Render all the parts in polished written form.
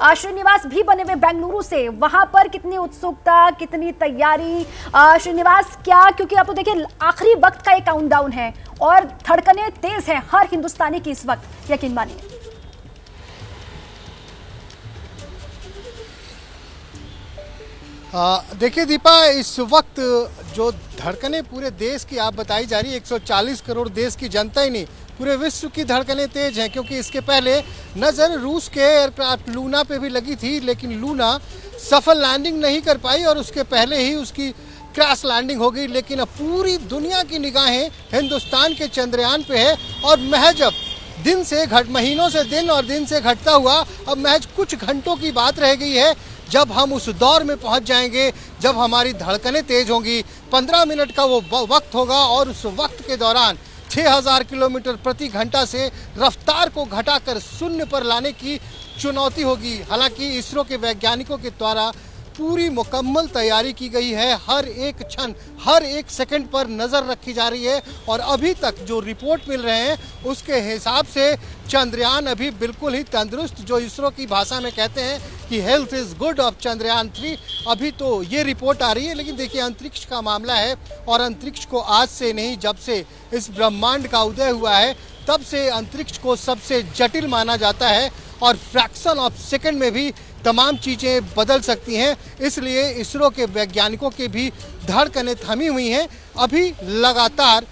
श्रीनिवास भी बने हुए बेंगलुरु से, वहां पर कितनी उत्सुकता, कितनी तैयारी श्रीनिवास, क्या, क्योंकि आप तो देखिए आखिरी वक्त का एक काउंटडाउन है और धड़कनें तेज हैं हर हिंदुस्तानी की इस वक्त, यकीन मानिए। देखिए दीपा, इस वक्त जो धड़कनें पूरे देश की आप बताई जा रही है, 140 करोड़ देश की जनता ही नहीं, पूरे विश्व की धड़कनें तेज हैं, क्योंकि इसके पहले नज़र रूस के एयरक्राफ्ट लूना पे भी लगी थी, लेकिन लूना सफल लैंडिंग नहीं कर पाई और उसके पहले ही उसकी क्रैश लैंडिंग हो गई। लेकिन अब पूरी दुनिया की निगाहें हिंदुस्तान के चंद्रयान पे है और महज अब महीनों से दिन और दिन से घटता हुआ अब महज कुछ घंटों की बात रह गई है जब हम उस दौर में पहुंच जाएंगे जब हमारी धड़कनें तेज होंगी। 15 मिनट का वो वक्त होगा और उस वक्त के दौरान 6000 किलोमीटर प्रति घंटा से रफ्तार को घटाकर शून्य पर लाने की चुनौती होगी। हालांकि इसरो के वैज्ञानिकों के द्वारा पूरी मुकम्मल तैयारी की गई है, हर एक क्षण हर एक सेकंड पर नज़र रखी जा रही है और अभी तक जो रिपोर्ट मिल रहे हैं उसके हिसाब से चंद्रयान अभी बिल्कुल ही तंदुरुस्त, जो इसरो की भाषा में कहते हैं कि health is good of Chandrayaan 3, अभी तो ये रिपोर्ट आ रही है। लेकिन देखिए, अंतरिक्ष का मामला है और अंतरिक्ष को आज से नहीं, जब से इस ब्रह्मांड का उदय हुआ है तब से अंतरिक्ष को सबसे जटिल माना जाता है और फ्रैक्शन ऑफ सेकंड में भी तमाम चीज़ें बदल सकती हैं। इसलिए इसरो के वैज्ञानिकों की भी धड़कनें थमी हुई हैं। अभी लगातार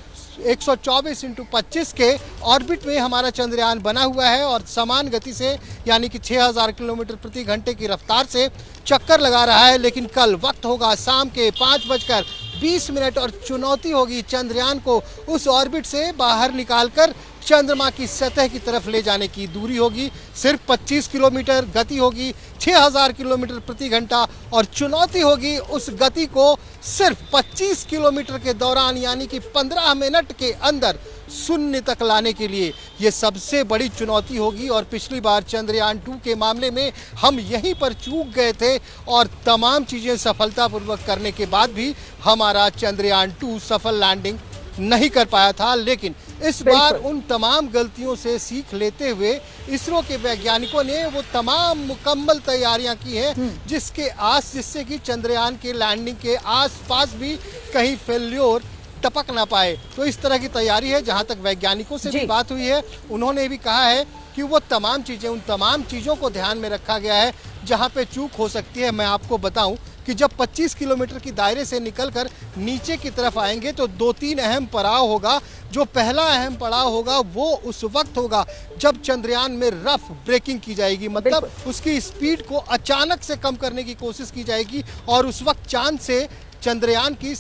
124x25 के ऑर्बिट में हमारा चंद्रयान बना हुआ है और समान गति से यानी कि 6000 किलोमीटर प्रति घंटे की रफ्तार से चक्कर लगा रहा है। लेकिन कल वक्त होगा शाम के 5:20 और चुनौती होगी चंद्रयान को उस ऑर्बिट से बाहर निकालकर चंद्रमा की सतह की तरफ ले जाने की। दूरी होगी सिर्फ 25 किलोमीटर, गति होगी 6000 किलोमीटर प्रति घंटा और चुनौती होगी उस गति को सिर्फ 25 किलोमीटर के दौरान यानी कि 15 मिनट के अंदर शून्य तक लाने के लिए। ये सबसे बड़ी चुनौती होगी और पिछली बार चंद्रयान 2 के मामले में हम यहीं पर चूक गए थे और तमाम चीज़ें सफलतापूर्वक करने के बाद भी हमारा चंद्रयान 2 सफल लैंडिंग नहीं कर पाया था। लेकिन इस बार उन तमाम गलतियों से सीख लेते हुए इसरो के वैज्ञानिकों ने वो तमाम मुकम्मल तैयारियां की हैं जिससे कि चंद्रयान के लैंडिंग के आसपास भी कहीं फेल्योर टपक ना पाए। तो इस तरह की तैयारी है। जहां तक वैज्ञानिकों से भी बात हुई है, उन्होंने भी कहा है कि वो तमाम चीज़ें, उन तमाम चीज़ों को ध्यान में रखा गया है जहां पे चूक हो सकती है। मैं आपको बताऊं कि जब 25 किलोमीटर की दायरे से निकलकर नीचे की तरफ आएंगे तो 2-3 अहम पड़ाव होगा। जो पहला अहम पड़ाव होगा वो उस वक्त होगा जब चंद्रयान में रफ ब्रेकिंग की जाएगी, मतलब उसकी स्पीड को अचानक से कम करने की कोशिश की जाएगी और उस वक्त चांद से चंद्रयान की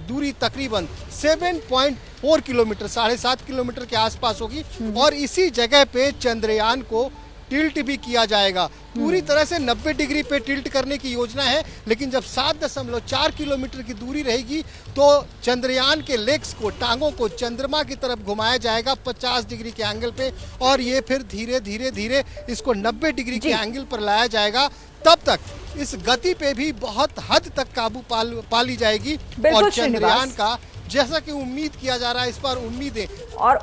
दूरी तकरीबन 7.4 किलोमीटर, 7.5 किलोमीटर के आसपास होगी और इसी जगह पे चंद्रयान को टिल्ट भी किया जाएगा। पूरी तरह से 90 डिग्री पे टिल्ट करने की योजना है, लेकिन जब 7.4 किलोमीटर की दूरी रहेगी तो चंद्रयान के लेग्स को, टांगों को चंद्रमा की तरफ घुमाया जाएगा 50 डिग्री के एंगल पे और ये फिर धीरे धीरे धीरे इसको 90 डिग्री के एंगल पर लाया जाएगा। तब तक इस गति पे भी बहुत हद तक काबू पा ली जाएगी और चंद्रयान का, जैसा कि उम्मीद किया जा रहा है, इस पर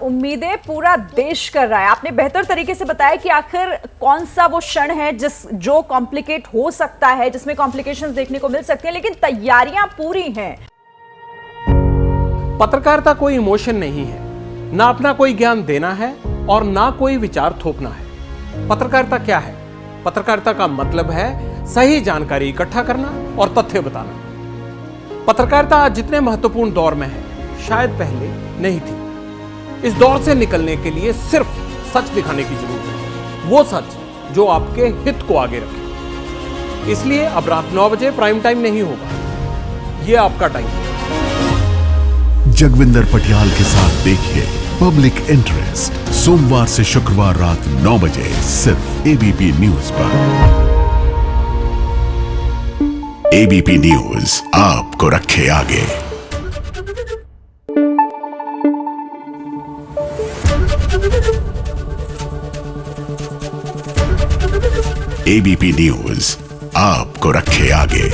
उम्मीदें पूरा देश कर रहा है। आपने बेहतर तरीके से बताया कि आखिर कौन सा वो क्षण है जो कॉम्प्लिकेट हो सकता है, जिसमें कॉम्प्लिकेशंस देखने को मिल सकते हैं, लेकिन तैयारियां पूरी हैं। पत्रकारिता कोई इमोशन नहीं है, ना अपना कोई ज्ञान देना है और ना कोई विचार थोपना है। पत्रकारिता क्या है? पत्रकारिता का मतलब है सही जानकारी इकट्ठा करना और तथ्य बताना। पत्रकारिता आज जितने महत्वपूर्ण दौर में है, शायद पहले नहीं थी। इस दौर से निकलने के लिए सिर्फ सच दिखाने की जरूरत है, वो सच जो आपके हित को आगे रखे। इसलिए अब रात 9 बजे प्राइम टाइम नहीं होगा, ये आपका टाइम है। जगविंदर पटियाल के साथ देखिए पब्लिक इंटरेस्ट, सोमवार से शुक्रवार रात 9 बजे सिर्फ एबीपी न्यूज पर। एबीपी न्यूज आपको रखे आगे। एबीपी न्यूज आपको रखे आगे।